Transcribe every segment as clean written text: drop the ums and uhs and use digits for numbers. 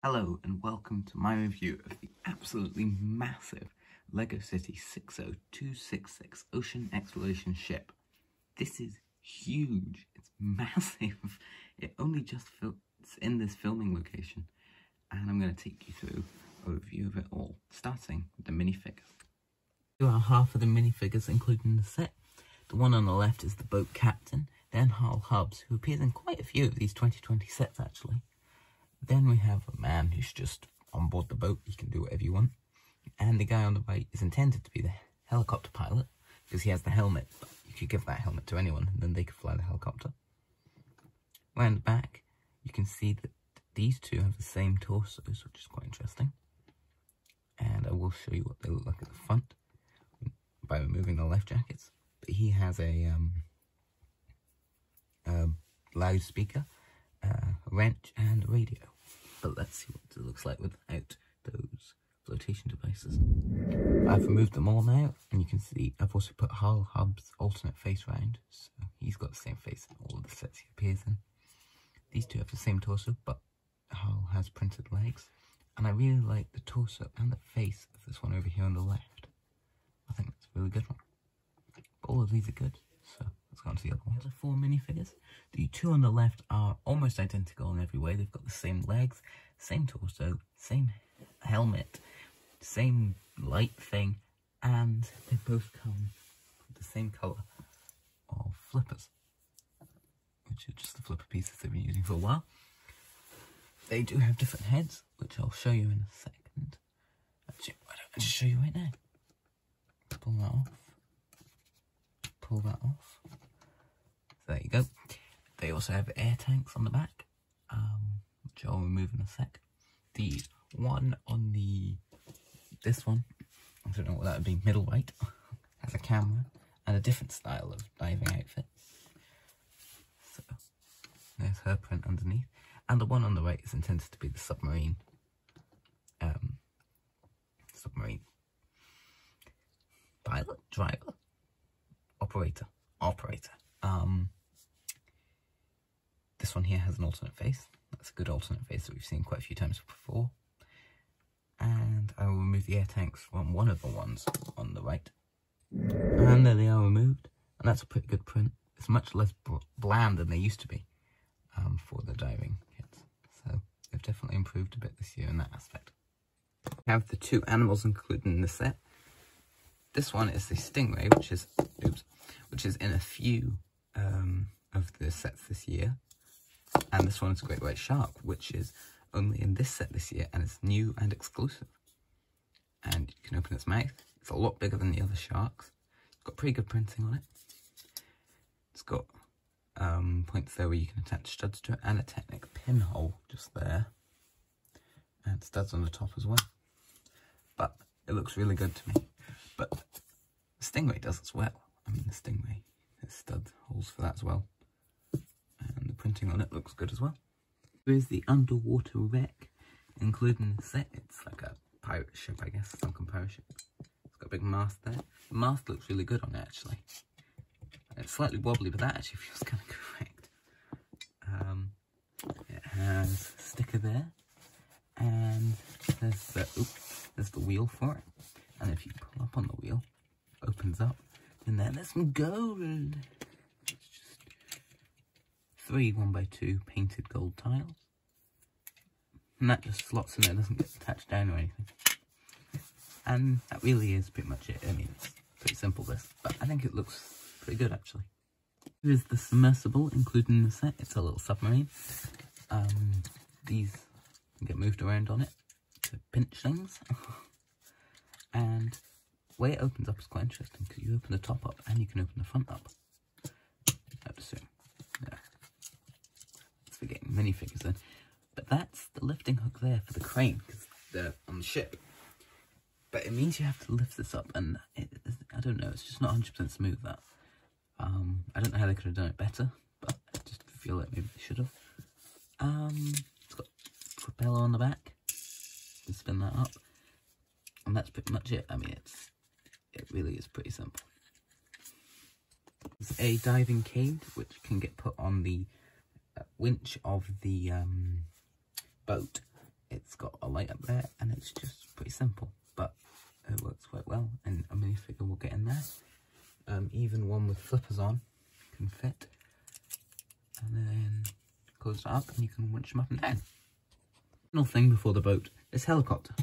Hello and welcome to my review of the absolutely massive LEGO City 60266 Ocean Exploration Ship. This is huge, it's massive, it only just fits in this filming location, and I'm going to take you through a review of it all, starting with the minifigures. Here are half of the minifigures including the set. The one on the left is the boat captain, then Harl Hubbs, who appears in quite a few of these 2020 sets actually. Then we have a man who's just on board the boat, he can do whatever you want. And the guy on the right is intended to be the helicopter pilot, because he has the helmet, but you could give that helmet to anyone, and then they could fly the helicopter. Round the back, you can see that these two have the same torsos, which is quite interesting. And I will show you what they look like at the front, by removing the life jackets. But he has a loudspeaker, a wrench, and a radio. But let's see what it looks like without those flotation devices. I've removed them all now, and you can see I've also put Harl Hubbs' alternate face round, so he's got the same face in all of the sets he appears in. These two have the same torso, but Harl has printed legs, and I really like the torso and the face of this one over here on the left. I think that's a really good one. But all of these are good, so let's go on to the other ones. The four minifigures. The two on the left are almost identical in every way. They've got the same legs, same torso, same helmet, same light thing, and they both come with the same colour of flippers, which are just the flipper pieces they've been using for a while. They do have different heads, which I'll show you in a second. Actually, why don't I just show you right now? Pull that off. Pull that off. So there you go. They also have air tanks on the back, which I'll remove in a sec. The one on this one, I don't know what that would be, middle right, has a camera and a different style of diving outfit. So there's her print underneath. And the one on the right is intended to be the submarine pilot, driver, operator. This one here has an alternate face. That's a good alternate face that we've seen quite a few times before. And I will remove the air tanks from one of the ones on the right. And there they are removed. And that's a pretty good print. It's much less bland than they used to be for the diving kits. So they've definitely improved a bit this year in that aspect. We have the two animals included in the set. This one is the Stingray, which is in a few of the sets this year. And this one is a Great White Shark, which is only in this set this year, and it's new and exclusive. And you can open its mouth. It's a lot bigger than the other sharks. It's got pretty good printing on it. It's got points there where you can attach studs to it, and a Technic pinhole just there. And studs on the top as well. But it looks really good to me. But the Stingray does as well. I mean, the Stingray has stud holes for that as well. And the printing on it looks good as well. Here's the underwater wreck, including the set. It's like a pirate ship, I guess, sunken pirate ship. It's got a big mast there. The mast looks really good on it, actually. It's slightly wobbly, but that actually feels kind of correct. It has a sticker there, and there's the wheel for it. And if you pull up on the wheel, it opens up, and then there's some gold. It's just 3 1x2 painted gold tiles. And that just slots in there, doesn't get attached down or anything. And that really is pretty much it. I mean, it's pretty simple this, but I think it looks pretty good actually. Here's the submersible included in the set. It's a little submarine. These can get moved around on it to pinch things. And the way it opens up is quite interesting, because you open the top up and you can open the front up. I would assume. Yeah. It's for getting minifigures then. But that's the lifting hook there for the crane, because they're on the ship. But it means you have to lift this up, and I don't know, it's just not 100% smooth, that. I don't know how they could have done it better, but I just feel like maybe they should have. It's got a propeller on the back. You can spin that up. And that's pretty much it. I mean, it really is pretty simple. There's a diving cage, which can get put on the winch of the boat. It's It's got a light up there, and it's just pretty simple, but it works quite well, and a minifigure will get in there. Even one with flippers on can fit, and then close it up and you can winch them up and down. Final thing before the boat is helicopter,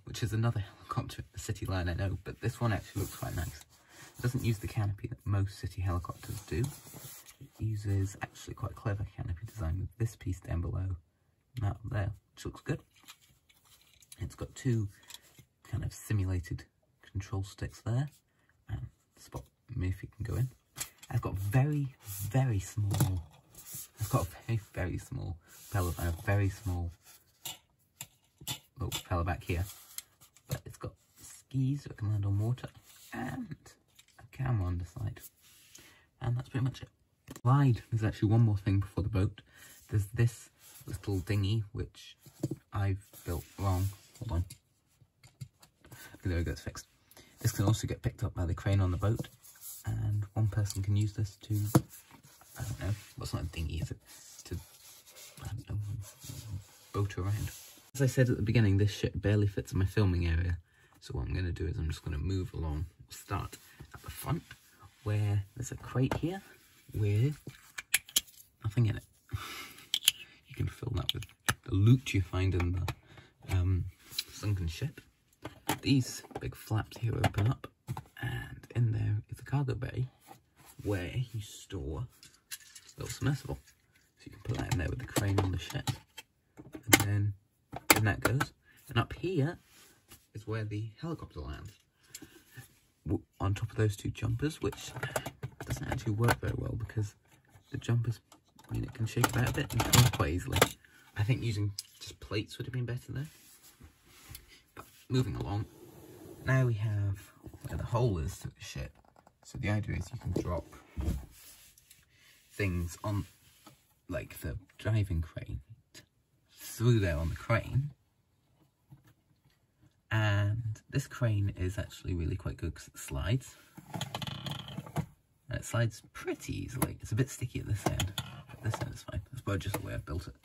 which is another helicopter at the city line, I know, but this one actually looks quite nice. It doesn't use the canopy that most city helicopters do. It uses actually quite clever canopy design with this piece down below and that up there, which looks good. It's got two kind of simulated control sticks there, and the spot Murphy can go in. I've got very small propeller. I have very small little propeller back here, but it's got skis so it can land on water, and a camera on the side, and that's pretty much it. Slide. There's actually one more thing before the boat. There's this little dinghy which I've built wrong. Hold on. There we go, it's fixed. This can also get picked up by the crane on the boat, and one person can use this to, I don't know, well, it's not a dinghy, is it? To, I don't know, boat around. As I said at the beginning, this ship barely fits in my filming area, so what I'm going to do is I'm just going to move along. Start at the front, where there's a crate here with nothing in it. You can fill that with the loot you find in the sunken ship. These big flaps here open up, and in there is a cargo bay where you store a little submersible. So you can put that in there with the crane on the ship, and then in that goes. And up here is where the helicopter lands, on top of those two jumpers, which doesn't actually work very well because the jumpers, I mean, it can shake about a bit and come off quite easily. I think using just plates would have been better there. But moving along, now we have where the hole is to the ship. So the idea is you can drop things on, like the driving crane, through there on the crane. And this crane is actually really quite good because it slides. And it slides pretty easily. It's a bit sticky at this end, but this end is fine. That's probably just the way I've built it.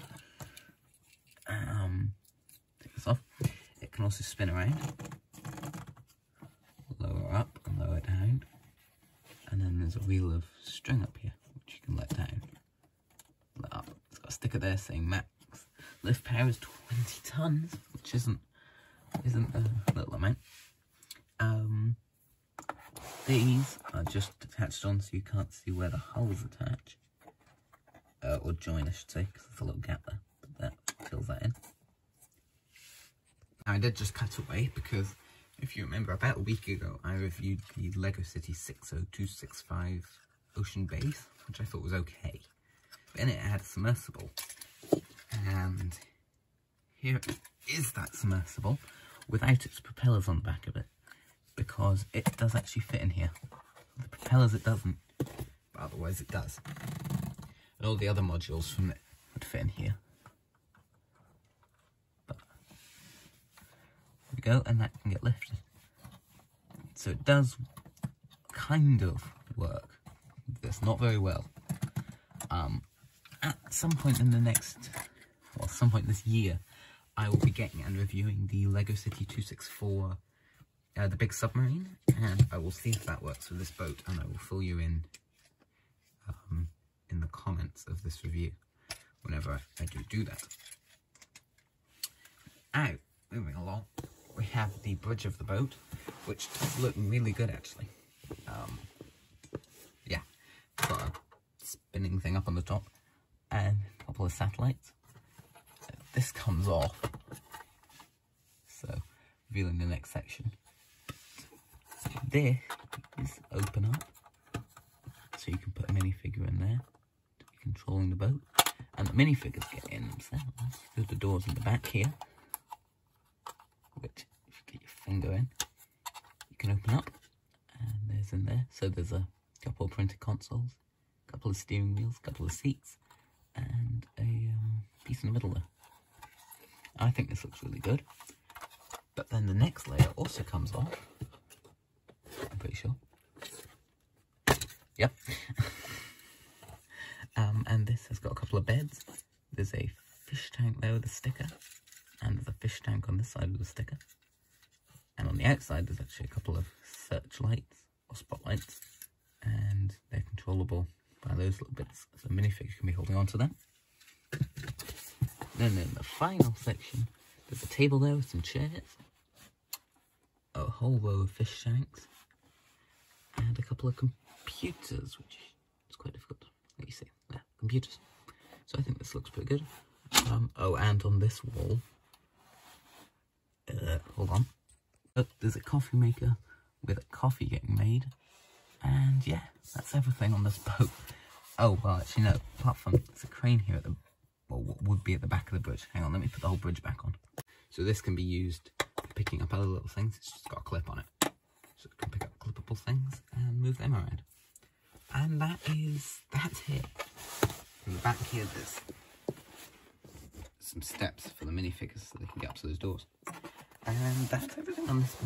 Take this off. It can also spin around. Lower up and lower down. And then there's a wheel of string up here, which you can let down. Let up. It's got a sticker there saying max lift power is 20 tons, which isn't a little amount. These are just attached on so you can't see where the hulls attach. Or join, I should say, because there's a little gap there. But that fills that in. I did just cut away because, if you remember, about a week ago I reviewed the LEGO City 60265 Ocean Base, which I thought was okay. But in it had a submersible. And here is that submersible without its propellers on the back of it, because it does actually fit in here. The propellers it doesn't, but otherwise it does. And all the other modules from it would fit in here. But there we go, and that can get lifted. So it does kind of work. It's not very well. At some point in the next, well, some point this year, I will be getting and reviewing the LEGO City 264, the big submarine, and I will see if that works for this boat, and I will fill you in the comments of this review whenever I do that. Now, moving along, we have the bridge of the boat, which does look really good actually. Yeah, got a spinning thing up on the top and a couple of satellites. This comes off, so revealing the next section. This is open up, so you can put a minifigure in there to be controlling the boat, and the minifigures get in themselves through the doors in the back here, which if you get your finger in, you can open up, and there's in there. So there's a couple of printed consoles, a couple of steering wheels, a couple of seats, and a piece in the middle there. I think this looks really good. But then the next layer also comes off. I'm pretty sure. Yep. And this has got a couple of beds. There's a fish tank there with a sticker. and there's a fish tank on this side of the sticker. And on the outside there's actually a couple of searchlights or spotlights, and they're controllable by those little bits, so the minifigure can be holding on to them. Then in the final section, there's a table there with some chairs, a whole row of fish tanks, and a couple of computers, which is quite difficult. Let me see, yeah, computers. So I think this looks pretty good. Oh, and on this wall, hold on, there's a coffee maker with a coffee getting made, and yeah, that's everything on this boat. Oh, well, actually no, apart from there's a crane here at the, well, what would be at the back of the bridge. Hang on, let me put the whole bridge back on. So this can be used for picking up other little things. It's just got a clip on it, so it can pick up clippable things and move them around. And that's it. In the back here, there's some steps for the minifigures so they can get up to those doors. And that's everything on this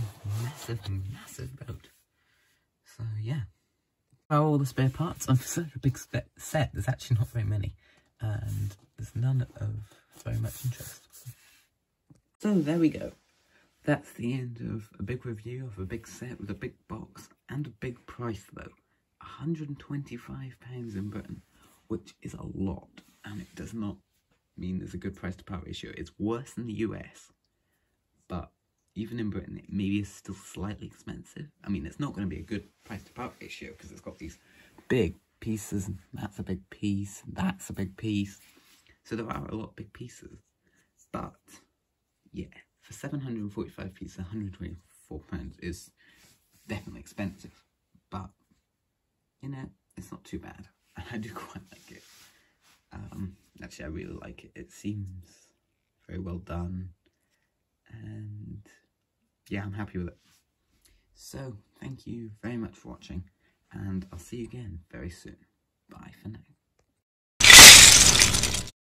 massive boat. So yeah. All the spare parts. And for such a big set, there's actually not very many. And there's none of very much interest. So there we go. That's the end of a big review of a big set with a big box and a big price though. £125 in Britain, which is a lot, and it does not mean there's a good price to power ratio. It's worse than the US, but even in Britain it maybe is still slightly expensive. I mean, it's not going to be a good price to power ratio because it's got these big pieces, and that's a big piece, and that's a big piece. So there are a lot of big pieces, but yeah, for 745 pieces, £124 is definitely expensive, but you know, it's not too bad. I do quite like it. Actually, I really like it. It seems very well done, and yeah, I'm happy with it. So, thank you very much for watching, and I'll see you again very soon. Bye for now.